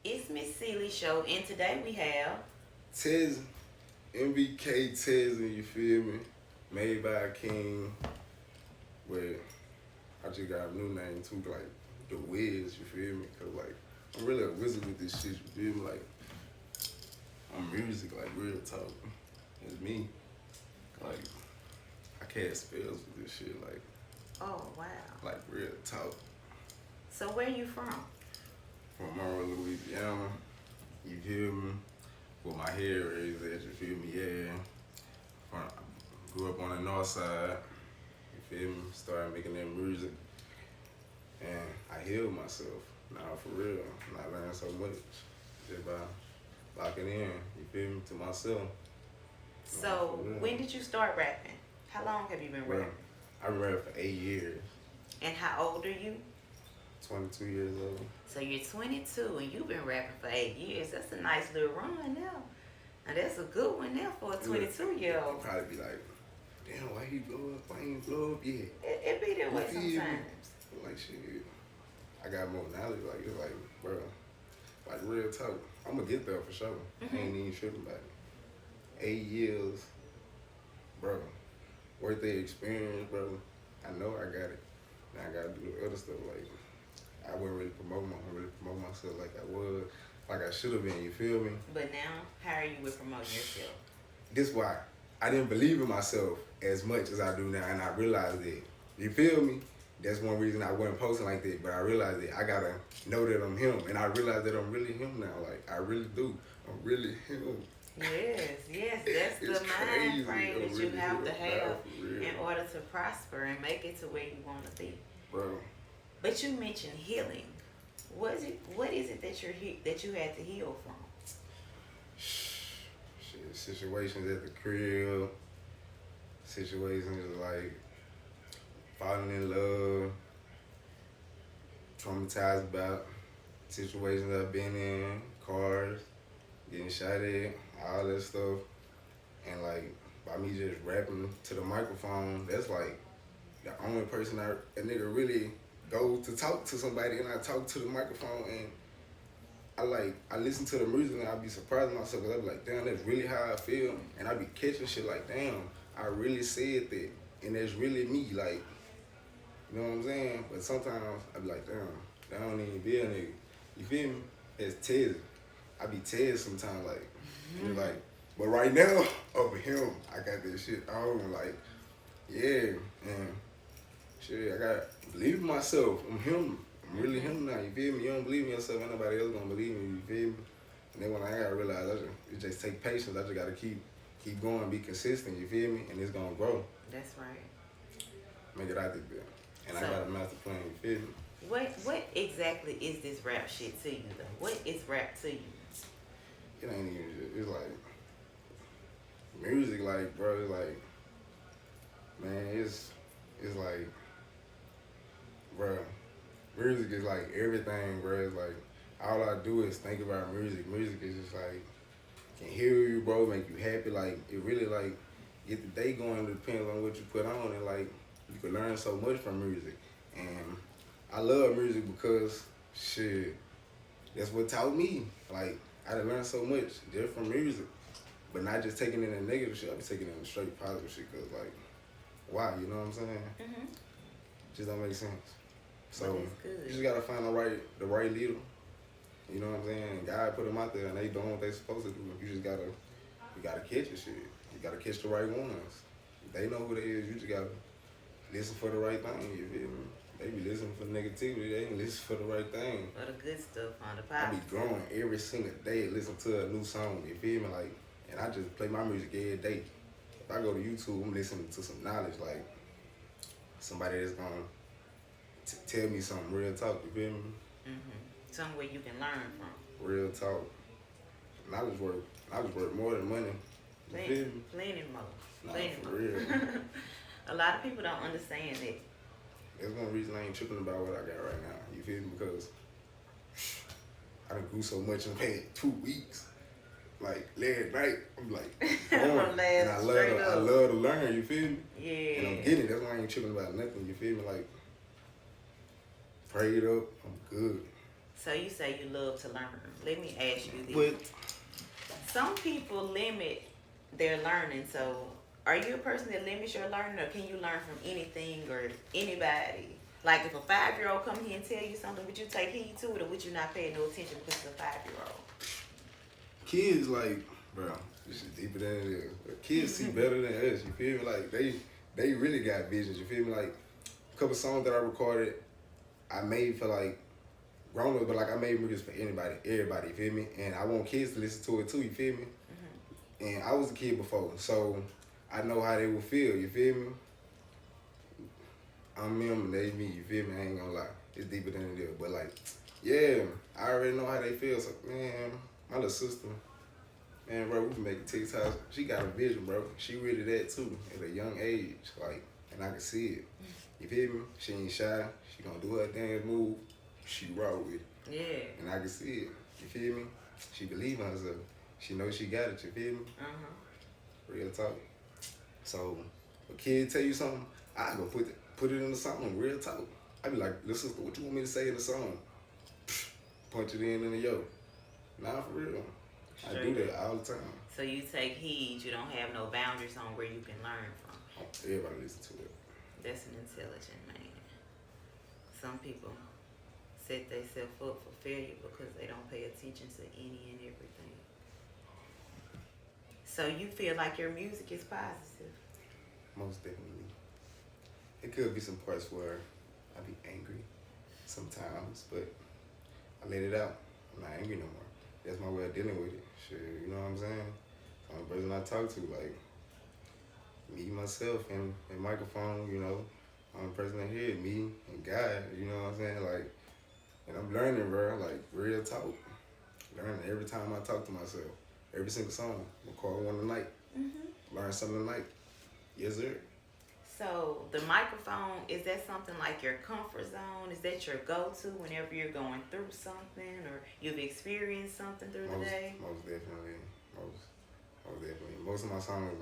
It's Miss Seeley Show, and today we have. Tez, MBK Tez, you feel me? Made by a king. Where I just got a new name too, like the Wiz, you feel me? Cause like I'm really a wizard with this shit, you feel me? Like I'm music, like real talk. It's me. Like I cast spells with this shit, Oh, wow. like real talk. So, where you from? From Monroe, Louisiana, you feel me? With my hair raised at, you feel me? Yeah. From, grew up on the north side, you feel me? Started making that music, and I healed myself. Now for real, and I learned so much just by locking in, you feel me, to myself. So, when did you start rapping? How long have you been Bro, rapping? I've been rapping for 8 years, And how old are you? 22 years old. So, you're 22 and you've been rapping for 8 years. That's a nice little run now. Now, that's a good one now for a 22-year-old. You'd probably be like, damn, why he blow up? Why he ain't blow up yet? It be that way You feel me? sometimes. Like shit, I got more knowledge. Like it's like, bro, like real talk. I'm gonna get there for sure. I ain't even tripping about it. 8 years, bro. Worth the experience, bro. I know I got it. Now I gotta do the other stuff. Like I wasn't really promote myself like I was, like I should have been. You feel me? But now, how are you with promoting yourself? This why I didn't believe in myself as much as I do now, and I realized it. You feel me? That's one reason I wasn't posting like that. But I realized that I gotta know that I'm him, and I realized that I'm really him now. Like I really do. I'm really him. Yes, that's the mind frame that you really have to him, have bro, in order to prosper and make it to where you want to be. bro. But you mentioned healing. What is it that that you had to heal from? Shit, situations at the crib, situations like falling in love, traumatized about situations I've been in, cars, getting shot at, all that stuff. And like by me just rapping to the microphone, that's like the only person a nigga really go to talk to somebody, and I talk to the microphone, and I listen to the music and I be surprising myself because I be like, damn, that's really how I feel, and I be catching shit like, damn, I really said that, and that's really me, like, you know what I'm saying? But sometimes I be like, damn, that don't even be a nigga. You feel me? It's Tez. I be Tez sometimes, like, and like, but right now, over him, I got this shit on, like, yeah, and shit, I got believe in myself. I'm him. I'm really him now. You feel me? You don't believe in yourself, ain't nobody else gonna believe in you. You feel me? And then when I gotta realize, it just take patience. I just gotta keep going, be consistent. You feel me? And it's gonna grow. That's right. Make it out there. And So, I got a master plan. You feel me? what exactly is this rap shit to you though? What is rap to you? It ain't even. It's like music. Like bro, it's like man, it's like bro. Music is like everything, bro. It's like all I do is think about music. Music is just like can heal you, bro, make you happy. Like it really like get the day going. It depends on what you put on, and like you can learn so much from music. And I love music because shit, that's what taught me. Like I done learned so much just from music, but not just taking in the negative shit. I be taking in the straight positive shit. Cause like, why? You know what I'm saying? Mm-hmm. Just don't make sense. So Well, that's good. you just gotta find the right leader. You know what I'm saying? God put them out there and they doing what they supposed to do. You just gotta catch the shit. You gotta catch the right ones. They know who they is. You just gotta listen for the right thing. You feel me? They be listening for negativity. They ain't listen for the right thing. For the good stuff on the I be positive. growing every single day. Listen to a new song. You feel me? Like, and I just play my music every day. If I go to YouTube, I'm listening to some knowledge. Like somebody that's gonna tell me something real talk. You feel me? Mm-hmm. Somewhere you can learn from. Real talk. Knowledge worth more than money. You feel me? Plenty more. Nah, Plenty for more. real. A lot of people don't understand it. That's one reason I ain't tripping about what I got right now. You feel me? Because I done grew so much in the past 2 weeks. like late at night. I'm like, From going. And last straight I up. love to learn, you feel me? Yeah. And I'm getting it. That's why I ain't tripping about nothing, you feel me? Like, prayed up, I'm good. So you say you love to learn. Let me ask you this. But Some people limit their learning. So are you a person that limits your learning, or can you learn from anything or anybody? Like if a 5-year-old come here and tell you something, would you take heed to it, or would you not pay no attention because it's a 5-year-old? kids, like, bro, this is deeper than it is. But kids see better than us, you feel me? Like, they really got visions, you feel me? Like, a couple songs that I recorded, I made for, like, grown up, but, like, I made music for everybody, you feel me? And I want kids to listen to it, too, you feel me? And I was a kid before, so I know how they will feel, you feel me? I'm them and they me, you feel me? I ain't gonna lie. It's deeper than it is. But like, yeah, I already know how they feel. So man, my little sister, man, bro, we can make a TikTok. She got a vision, bro. She really that too at a young age. Like, and I can see it. You feel me? She ain't shy. She gonna do her dance move. She raw with it. Yeah. And I can see it. You feel me? She believe in herself. She knows she got it, you feel me? Real talk. So, a kid tell you something, I go put it in the song, real talk. I be like, little sister, what you want me to say in the song? Punch it in the yo. Nah, for real. I do that all the time. So you take heed, you don't have no boundaries on where you can learn from. Everybody listen to it. That's an intelligent man. Some people set themselves up for failure because they don't pay attention to any and everything. So you feel like your music is positive? Most definitely. It could be some parts where I be angry sometimes, but I let it out. I'm not angry no more. That's my way of dealing with it. Shit, you know what I'm saying? The only person I talk to, like, me, myself, and microphone, you know. I'm the person that hear me and God, you know what I'm saying? Like, and I'm learning, bro, like, real talk. Learning every time I talk to myself. Every single song. Record one a night. Learn something a night. Yes, sir. So the microphone, is that something like your comfort zone? Is that your go-to whenever you're going through something or you've experienced something through the day? Most definitely. Most definitely. Most of my songs,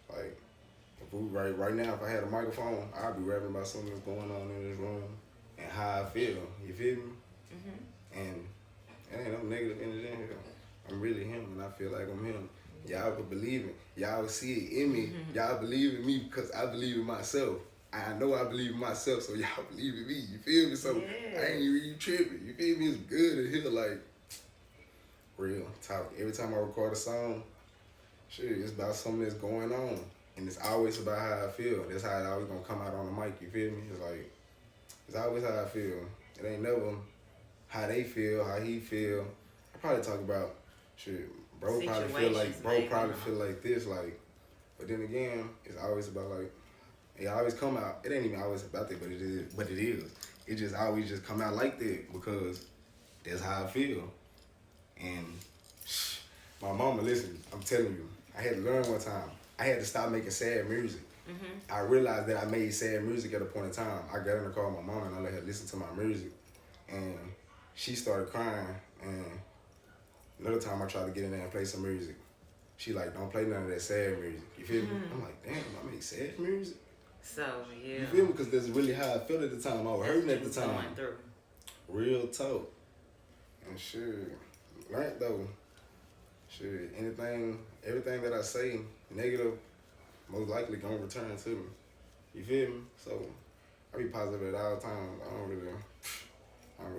like if we right now, if I had a microphone, I'd be rapping about something that's going on in this room and how I feel. You feel me? And it ain't no negative energy in here. I'm really him, and I feel like I'm him. Y'all could believe it. Y'all see it in me. Y'all believe in me because I believe in myself. I know I believe in myself, so y'all believe in me. You feel me? So I ain't really tripping. You feel me? It's good to hear, like, real talk. Every time I record a song, shit, it's about something that's going on. And it's always about how I feel. That's how it always gonna come out on the mic, you feel me? It's like, it's always how I feel. It ain't never how they feel, how he feel. I probably talk about, shit, bro probably feel like this, like, but then again, it's always about, like, it always come out, it ain't even always about that, but it is. It just always just come out like that because that's how I feel. And my mama, listen, I'm telling you, I had to learn one time. I had to stop making sad music. I realized that I made sad music at a point in time. I got in the car with my mom and I let her listen to my music. And she started crying. And another time I tried to get in there and play some music. She like, don't play none of that sad music. You feel me? I'm like, damn, I make sad music? So, yeah. You feel me? Because that's really how I felt at the time. I was hurting at the time. Going through. Real talk. And shit, learned though. Shit, everything that I say negative, most likely gonna return to me. You feel me? So I be positive at all times. I don't really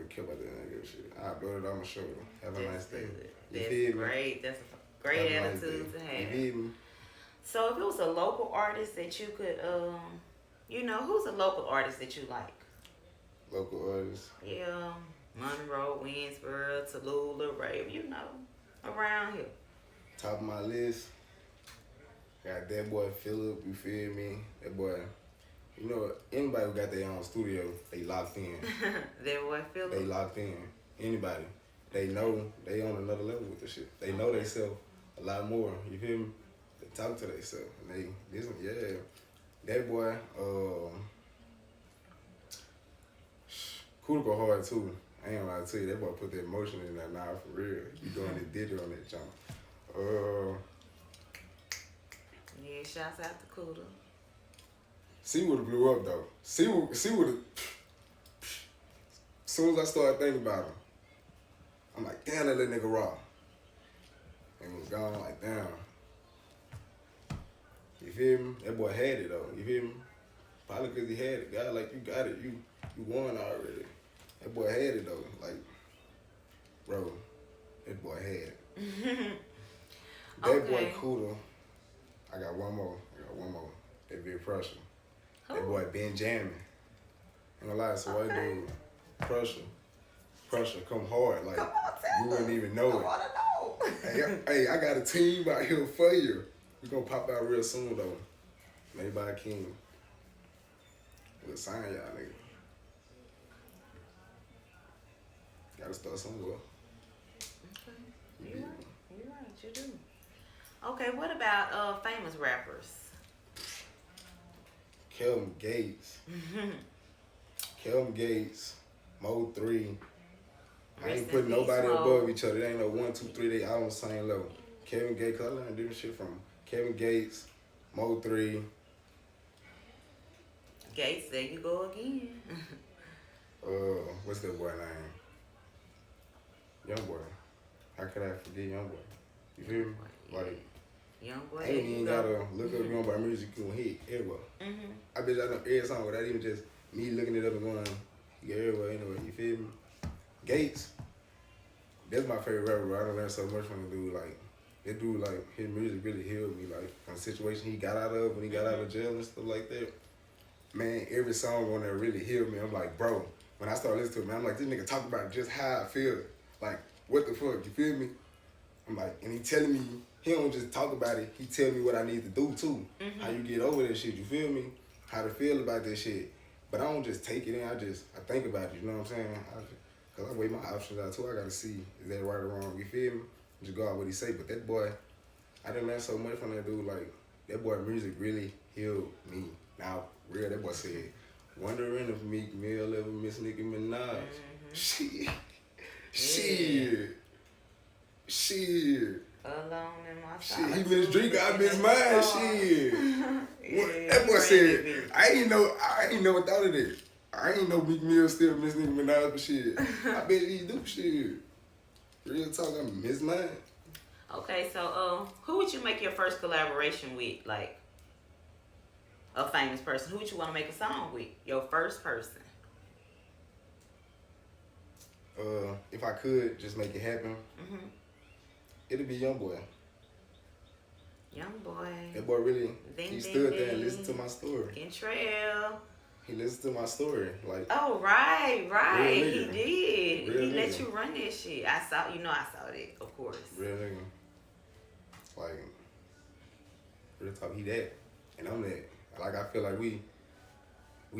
care about that negative shit. I blow it on my shoulder. Have a nice day. You feel me? Great. That's a great attitude to have. You feel me? So if it was a local artist that you could, who's a local artist that you like? Local artists. Yeah, Monroe, Winsboro, Tallulah, Raven, around here. Top of my list, got that boy Philip, you feel me? That boy, anybody who got their own studio, they locked in. That boy Philip? They locked in. Anybody. They know they on another level with the shit. They know they self a lot more, you feel me? They talk to themselves. And they listen, yeah. That boy, Cool go hard too. I ain't gonna lie to you, that boy put that emotion in there now for real. You going to did it on that jump. Yeah, shouts out to Kuda. C would have blew up though. C would have. As soon as I started thinking about him, I'm like, damn, that little nigga raw. And he was gone. I'm like, damn. You feel me? That boy had it though. You feel me? Probably because he had it. God, like, you got it. You won already. That boy had it though. Like, bro, that boy had it. That boy Kuda. I got one more. That big pressure. Who? That boy Benjamin. Ain't gonna lie, so white dude. Pressure come hard. Like, Come on, tell you wouldn't us. even know I it. wanna know. Hey, I got a team out here for you. We gonna pop out real soon though. Made by King. We'll sign y'all nigga. Gotta start somewhere. Okay. You're right, you do. Okay, what about famous rappers? Kelvin Gates. Kelvin Gates. Mo 3. I Rest ain't in putting peace, nobody Mo. above each other. There ain't no 1, 2, 3. They all on the same level. Kevin Gates, cause I learned different shit from Kevin Gates, Mo 3. Gates, there you go again. What's that boy name? Young boy. How could I forget Young boy? You feel me? Like, Young boy, I there ain't you even go. gotta look up Young boy music you can hit everywhere. I bet I know every song without even just me looking it up and going, you get everywhere anyway. You feel me? Gates. That's my favorite rapper, bro. I done learned so much from the dude. Like, that dude, like, his music really healed me. Like, from the situation he got out of when he got out of jail and stuff like that. Man, every song on there really healed me. I'm like, bro, when I started listening to it, man, I'm like, this nigga talk about just how I feel. Like, what the fuck, you feel me? I'm like, and he telling me, he don't just talk about it, he tell me what I need to do too. How you get over that shit, you feel me? How to feel about this shit. But I don't just take it in, I think about it, you know what I'm saying? Cause I weigh my options out too, I gotta see, is that right or wrong, you feel me? Just go out what he say, but that boy, I done learned so much from that dude, like, that boy music really healed me. Now, real, that boy said, wondering if Meek Mill ever miss Nicki Minaj. Shit. Alone in my Shit, he miss Drake, I miss mine, shit. Yeah, That boy you said, ready, I ain't never thought of that. I ain't know Meek Mill still miss Nicki Minaj, but shit, I bet he do shit. Real talk, I miss mine. Okay, so who would you make your first collaboration with? Like a famous person. Who would you want to make a song with? Your first person. If I could just make it happen, it'd be Young Boy. Young boy. That boy really, Ding, he ding, stood there and ding. listened to my story. Kentrell. He listened to my story, like. Oh, right. Real He nigga. did. Real He let nigga. you run that shit. I saw it, of course. Real nigga. Like, real talk, he that. And I'm that. Like, I feel like we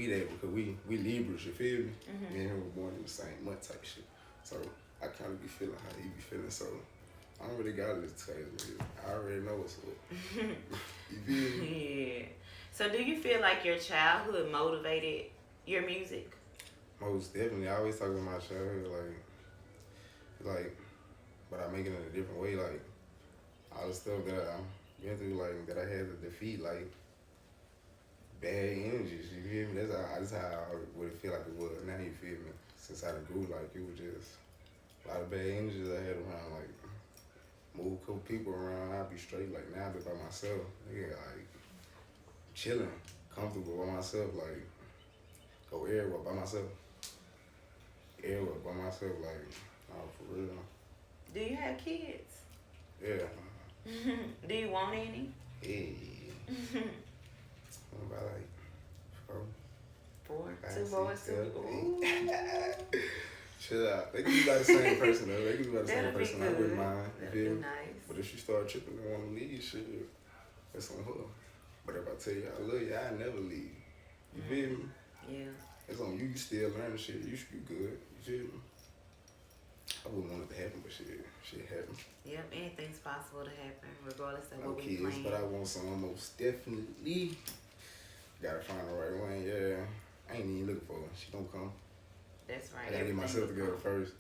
that because we Libras, you feel me? Me and him were born in the same month type shit. So, I kind of be feeling how he be feeling. So, I don't really got to listen to his music. I already know what's up. You feel me? Yeah. So do you feel like your childhood motivated your music? Most definitely. I always talk about my childhood, like, but I make it in a different way, like, all the stuff that I went through, like, that I had to defeat, like, bad energies, you feel me? That's how I would feel like it was now, you feel me? Since I grew, like, it was just a lot of bad energies I had around, like, move a couple people around, I'd be straight, like, now I be by myself, nigga, like, chilling, comfortable by myself, like, go everywhere by myself. Everywhere by myself, like, oh, for real. Do you have kids? Yeah. Do you want any? Hey. What about like 4, 5, 2 6, boys, 7, 2 8. Chill out. They can be by the same person though. They can be by the same That'll be person. I good. wouldn't mind. You That'll feel be me? nice. But if she start tripping and want to leave, shit, that's on her. But if I tell you I love you, I never leave. You feel me? Yeah. It's on you. You still learning shit. You should be good. You feel me? I wouldn't want it to happen, but shit happened. Yep, anything's possible to happen, regardless of No what we kids, plan. but I want some most definitely. Gotta find the right one, yeah. I ain't even looking for her. She don't come. That's right. I gotta get myself Everything will together come. first.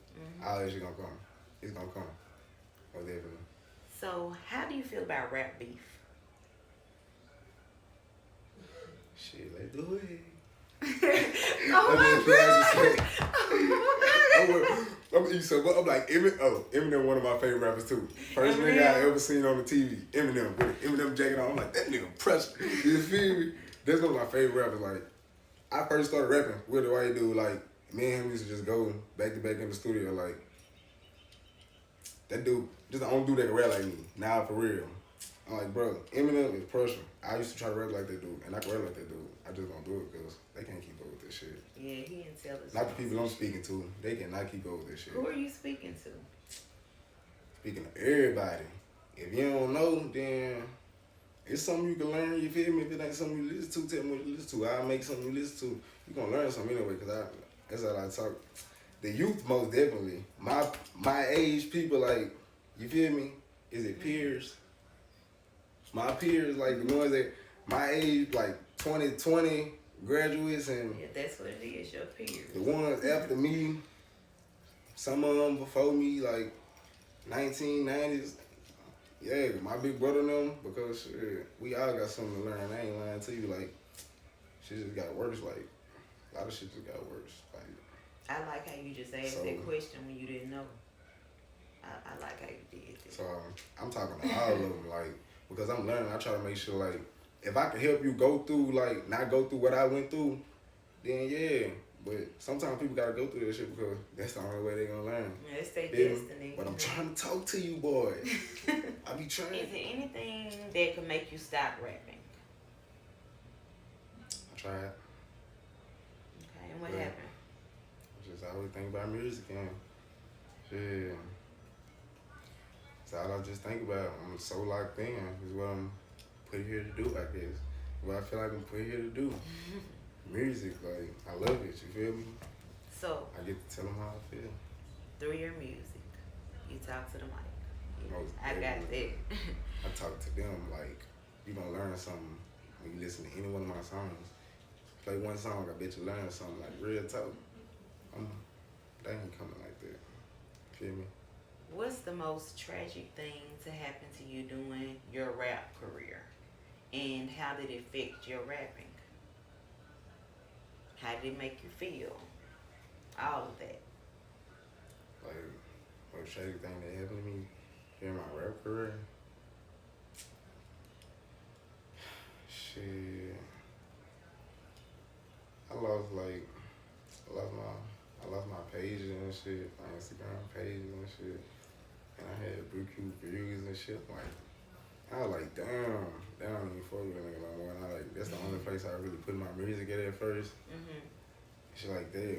Mhm. All that shit gonna come. It's gonna come. Oh, definitely. So, how do you feel about rap beef? Shit, let's do it. Oh my I'm gonna eat some. I'm like Eminem, one of my favorite rappers too. First nigga I ever seen on the TV, Eminem with Eminem jacket on. I'm like, that nigga pressure. You feel me? That's one of my favorite rappers. Like, I first started rapping with the white dude. Like, me and him used to just go back to back in the studio. Like, that dude, just the only dude that can rap like me. Now for real. I'm like, bro, Eminem is pressure. I used to try to rap like that dude, and I can rap like that dude. I just don't do it because they can't keep up with this shit. Yeah, he intelligent. Not the people I'm speaking to, they cannot keep up with this shit. Who are you speaking to? Speaking of everybody, if you don't know, then it's something you can learn. You feel me? If it ain't something you listen to, tell me what you listen to. I'll make something you listen to. You gonna learn something anyway, because that's how I talk. The youth, most definitely. My age people, like, you feel me? Is it peers? My peers, like the ones that my age, like 2020 graduates, and Yeah, that's what it is, your peers. the ones after me, some of them before me, like 1990s. Yeah, my big brother and them, because shit, we all got something to learn. I ain't lying to you. Like, shit just got worse. Like, a lot of shit just got worse. Like, I like how you just asked that question when you didn't know. I like how you did that. so I'm talking to all of them, like, because I'm learning. I try to make sure, like, if I can help you go through, like, not go through what I went through, then yeah. But sometimes people gotta go through that shit because that's the only way they gonna learn. Yeah, it's their Yeah, destiny. but I'm trying to talk to you, boy. I be trying. Is there anything that could make you stop rapping? I tried. Okay, and what Yeah. happened? I just always think about music and shit. That's all I just think about. I'm so locked in. Is what I'm put here to do, I guess. What I feel like I'm put here to do. Music, like, I love it, you feel me? So, I get to tell them how I feel. through your music, you talk to the mic. Most I got definitely. that. I talk to them like, you gonna learn something when you listen to any one of my songs. Play one song, I bet you learn something, like real talk. They ain't coming like that. Feel me? What's the most tragic thing to happen to you during your rap career? And how did it affect your rapping? How did it make you feel? All of that. Like, what tragic thing that happened to me during my rap career? Shit. I lost my pages and shit, my Instagram pages and shit. And I had BQ views and shit. Like, I was like, damn, they don't even fuck with a nigga no more. And I like, that's the only place I really put my music at first. Mm-hmm. Shit like that.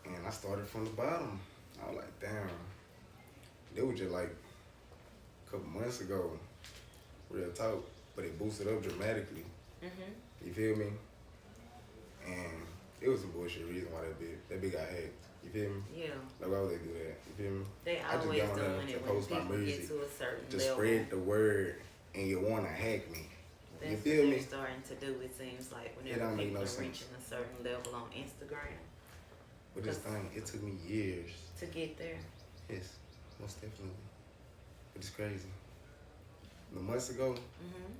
And I started from the bottom. I was like, damn. They was just like a couple months ago, real talk, but it boosted up dramatically. Mm-hmm. You feel me? And it was some bullshit reason why that big got hacked. You feel me? Yeah. Like, why would they do that? You feel me? They I just always got on there doing to it when post my people music, get to a certain to level. spread the word, and you want to hack me. That's You what feel they're me? starting to do, it seems like, It whenever don't make people no are sense. reaching a certain level on Instagram But this thing, it took me years. to get there. Yes, most definitely. But it's crazy. The months ago, Mm-hmm.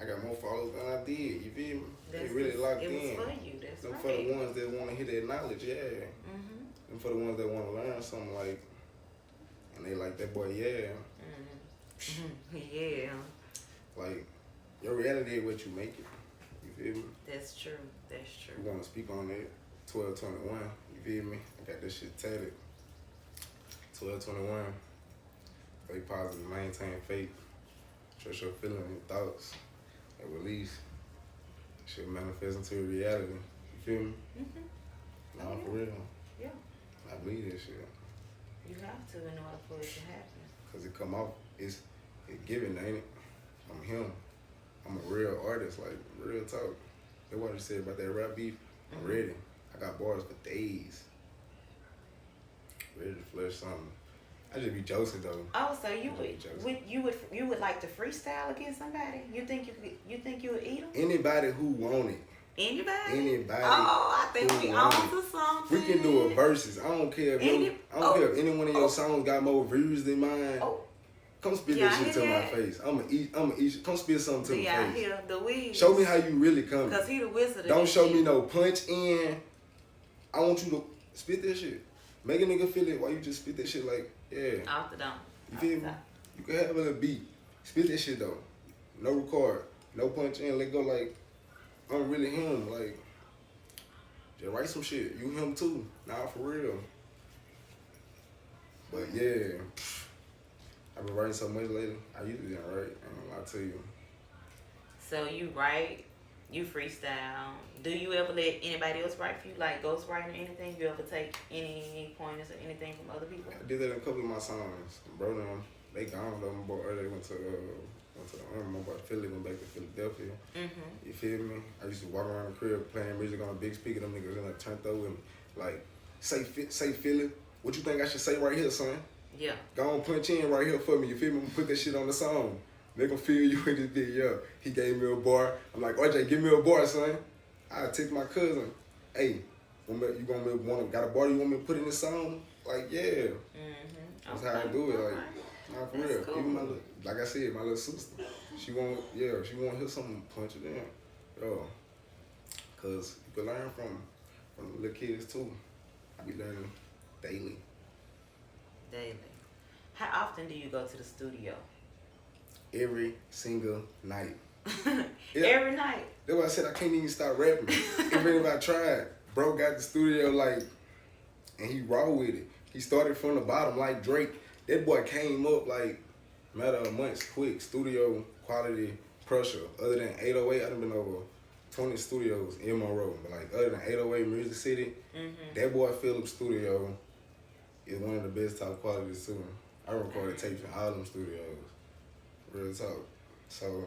I got more followers than I did. You feel me? That's They really locked it in. was for you. That's Them right. for the ones that want to hear that knowledge, yeah. Mm-hmm. Them for the ones that want to learn something, like, and they like that boy, yeah. Mm-hmm. Yeah, Like, your reality is what you make it. You feel me? that's true. That's We true. want to speak on that. 1221. You feel me? I got this shit tatted. 1221. Stay positive, maintain faith. Trust your feelings and thoughts. And release. Shit manifest into reality. You feel me? Mm-hmm. Nah, Oh, for real. Yeah. I believe this shit. You have to in order for it to happen. Cause it come out, it's giving, ain't it? I'm him. I'm a real artist, like real talk. That's what you said about that rap beef. I'm ready. I got bars for days. Ready to flesh something. I just be joking though. Oh, so you Just be joking. would like to freestyle against somebody? You think you would eat them? Anybody who want it, Anybody? Anybody. Oh, I think who we want on it. to something. We can do a versus. I don't care if care if any one of your songs got more views than mine. Oh. Come spit that shit to my face. I'ma eat. Come spit something to my face. Hear the Wiz. Show me how you really coming. Cause he the wizard. Don't show me no punch in. I want you to spit that shit. Make a nigga feel it while you just spit that shit like, yeah. Off the dome. You feel me? You can have a little beat. Spit that shit though. No record. No punch in. Let go like, I'm really him. Like, just write some shit. You him too. Nah, for real. But yeah. I've been writing so much lately. I usually didn't write. I ain't gonna lie to you. So you write, you freestyle. Do you ever let anybody else write for you, like ghostwriting or anything? You ever take any pointers or anything from other people? I did that in a couple of my songs. Bro, they gone though. My boy earlier went to the Army. My boy Philly went back to Philadelphia. Mm-hmm. You feel me? I used to walk around the crib playing music on a big speaker. Them niggas in like turned up with me. Like, say Philly. What you think I should say right here, son? Yeah. Go on, punch in right here for me. You feel me? I'm gonna put that shit on the song. They gonna feel you in this video. He gave me a bar. I'm like, RJ, give me a bar, son. I text my cousin, hey, got a bar you want me to put in this song? Like, yeah. Mm-hmm. That's how I do it. Like, nah, for real. Cool. Even like I said, my little sister, she want to hear something, punch it in. Yo. Cause you can learn from the little kids too. I be learning daily. How often do you go to the studio? Every single night. Every night? That's why I said I can't even stop rapping. Even if I tried. Bro got the studio like, and he raw with it. He started from the bottom like Drake. That boy came up like matter of months quick. Studio quality pressure. Other than 808, I done been over 20 studios in my row. But like other than 808 Music City, that boy Phillips studio is one of the best top qualities too. I recorded tapes in all them studios. Real talk. So,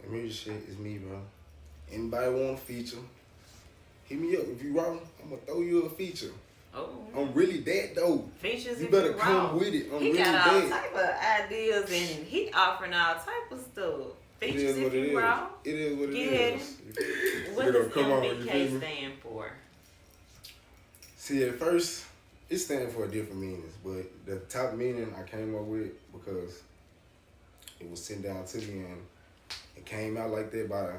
the music shit is me, bro. Anybody want a feature, hit me up. If you raw, I'm gonna throw you a feature. Oh. I'm really that though. Features You if better you come raw. with it. I'm he really got all that. type of ideas and he offering all type of stuff. Features if you raw. It is what it is. What does MBK stand for? See, at first, it stands for different meanings, but the top meaning I came up with because it was sent down to me and it came out like that by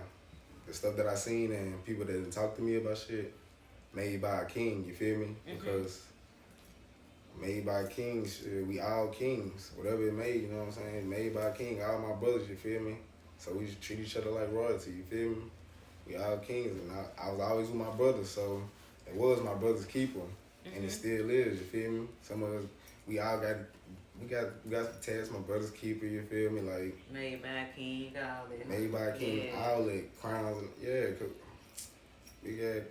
the stuff that I seen and people that didn't talk to me about shit. Made by a king, you feel me? Because made by kings, we all kings. Whatever it made, you know what I'm saying? Made by a king, all my brothers, you feel me? So we should treat each other like royalty, you feel me? We all kings, and I was always with my brothers, so it was my brother's keeper, and it still is, you feel me? Some of us, we got some tags, my brother's keeper, you feel me? Like, made by a king, all that. Made by a king, all that, crowns, yeah, cause we got,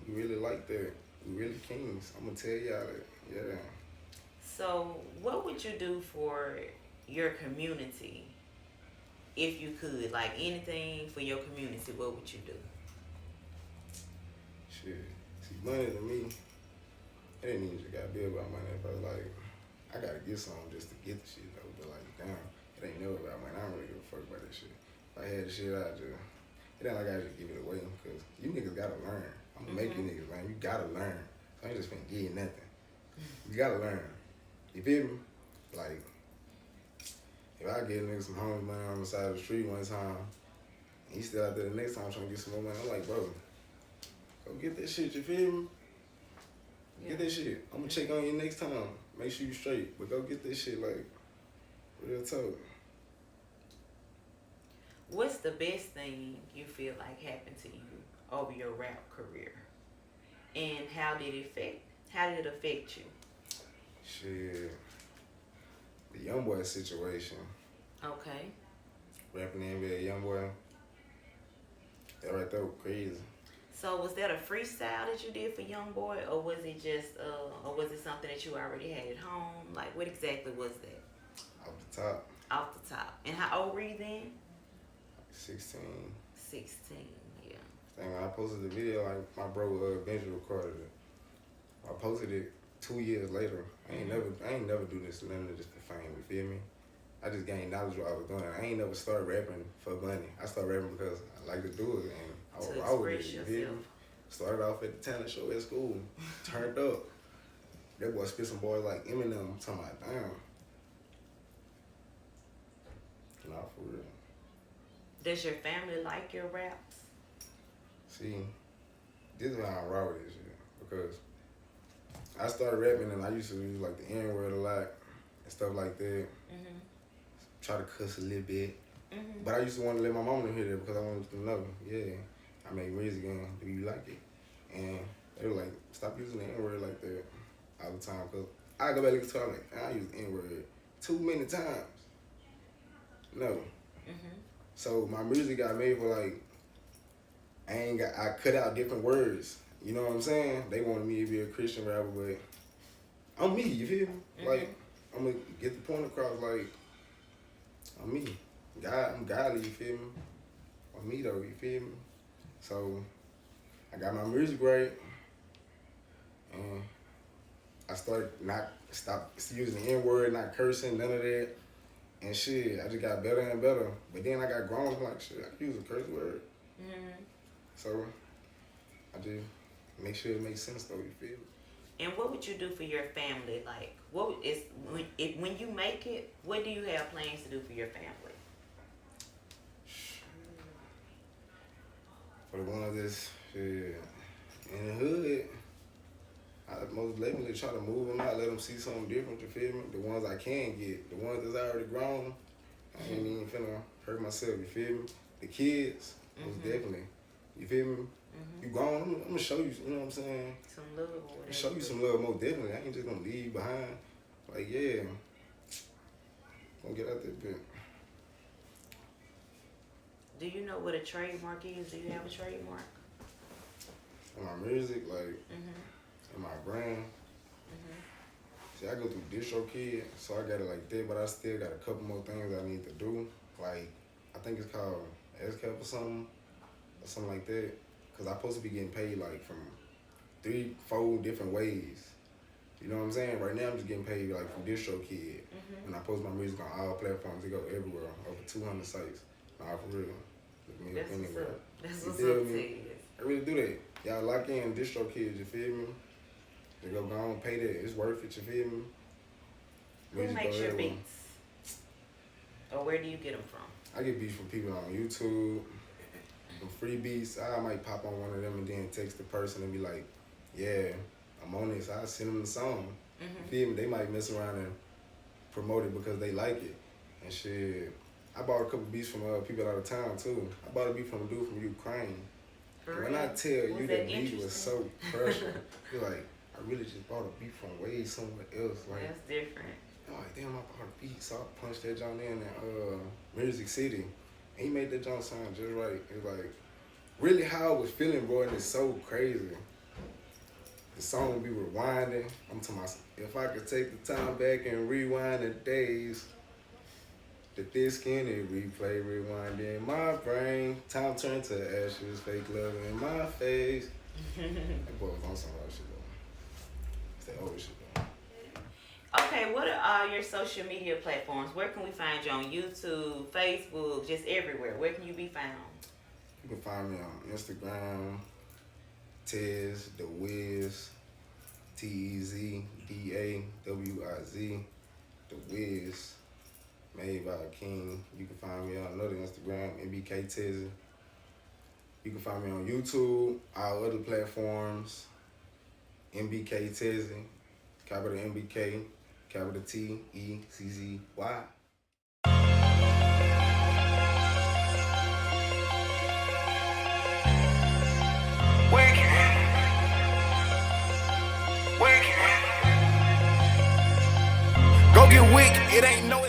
we really like that. We really kings. I'm gonna tell y'all that, yeah. So, what would you do for your community if you could? Like, anything for your community, what would you do? Shit. See, money to me, it ain't even just gotta be about money, but like, I gotta get something just to get the shit though. But like, damn, it ain't never about money. I don't really give a fuck about that shit. If I had the shit, it ain't like I just give it away, because you niggas gotta learn. I'm gonna make you niggas learn. You gotta learn. I ain't just finna give you nothing. You gotta learn. You feel me? Like, if I get niggas some homies money on the side of the street one time, and he still out there the next time trying to get some more money, I'm like, bro, go get that shit, you feel me? Get that shit. I'm gonna check on you next time. Make sure you straight. But go get that shit, like, real talk. What's the best thing you feel like happened to you over your rap career? And how did it affect you? Shit. The YoungBoy situation. Okay. Rapping the NBA YoungBoy. That right there was crazy. So was that a freestyle that you did for YoungBoy, or was it just, or was it something that you already had at home? Like, what exactly was that? Off the top. Off the top. And how old were you then? 16. 16, yeah. And when I posted the video, like my bro Benji recorded it. I posted it 2 years later. I ain't never do this, none of this for fame, you feel me? I just gained knowledge what I was doing. I ain't never started rapping for money. I started rapping because I like to do it and I was raw with it. You feel me? Started off at the talent show at school, turned up. That boy spit some boys like Eminem. I'm talking about, damn. Nah, for real. Does your family like your raps? See, this is why I'm raw with this shit. Because I started rapping and I used to use like the N-word a lot and stuff like that. Mm-hmm. Try to cuss a little bit. Mm-hmm. But I used to want to let my mama hear that because I wanted to know, yeah, I make music and do you like it? And they were like, stop using the N-word like that all the time. Because I go back and tell them, like, I use the N-word too many times. No. Mm-hmm. So my music got made for like, I cut out different words. You know what I'm saying? They wanted me to be a Christian rapper, but I'm me, you feel me? Mm-hmm. Like, I'm gonna get the point across, like, I'm me. I'm godly, you feel me? I'm me though, you feel me? So, I got my music right, and I started stop using the N-word, not cursing, none of that. And shit, I just got better and better. But then I got grown, I'm like, shit, I can use a curse word. Mm-hmm. So, I just make sure it makes sense though, you feel me? And what would you do for your family? Like, when you make it, what do you have plans to do for your family? For the ones that's in the hood, I most definitely try to move them out, let them see something different, you feel me? The ones I can get, the ones that's already grown, I ain't even finna hurt myself, you feel me? The kids, most definitely, you feel me? You grown, I'm gonna show you, you know what I'm saying? Some love or whatever. Show you some love, most definitely. I ain't just gonna leave you behind. Like, yeah, gonna get out there, bit. Do you know what a trademark is? Do you have a trademark? And my music, like, Mm-hmm. and my brand. Mm-hmm. See, I go through DistroKid, so I got it like that, but I still got a couple more things I need to do. Like, I think it's called SCAP or something like that. Cause I'm supposed to be getting paid like from 3-4 different ways. You know what I'm saying? Right now I'm just getting paid like from DistroKid. When I post my music on all platforms, it go everywhere, over 200 sites. Nah, for real. Look me up anywhere. That's You what's feel up, me? Tez. I really do that. Y'all lock in DistroKid, you feel me? They go on, pay that. It's worth it, you feel me? Who Music makes go your everywhere. beats? Or where do you get them from? I get beats from people on YouTube, from free beats. I might pop on one of them and then text the person and be like, yeah, I'm on this. I send them the song. You feel me? They might mess around and promote it because they like it. And shit, I bought a couple beats from people out of town too. I bought a beat from a dude from Ukraine. For When real? I tell you Was that that beat was so interesting? crushing, you're like, I really just bought a beat from way somewhere else. Like, That's different. I'm like, damn, I bought a beat, so I punched that joint in Music City. And he made that joint sound just right. It's like, really how I was feeling, bro, and it's so crazy. The song will be rewinding. I'm talking about, if I could take the time back and rewind the days, the thick skin and replay, rewind in my brain. Time turned to ashes, fake love in my face. That boy was on some other shit though. It's that old shit though. Okay, what are your social media platforms? Where can we find you on YouTube, Facebook, just everywhere? Where can you be found? You can find me on Instagram, Tezdawiz, Tezdawiz, The Wiz, made by a king. You can find me on another Instagram, MBK Tezzy. You can find me on YouTube, all other platforms, MBK Tezzy, capital MBK, capital Tezzy. Go get wick, it ain't no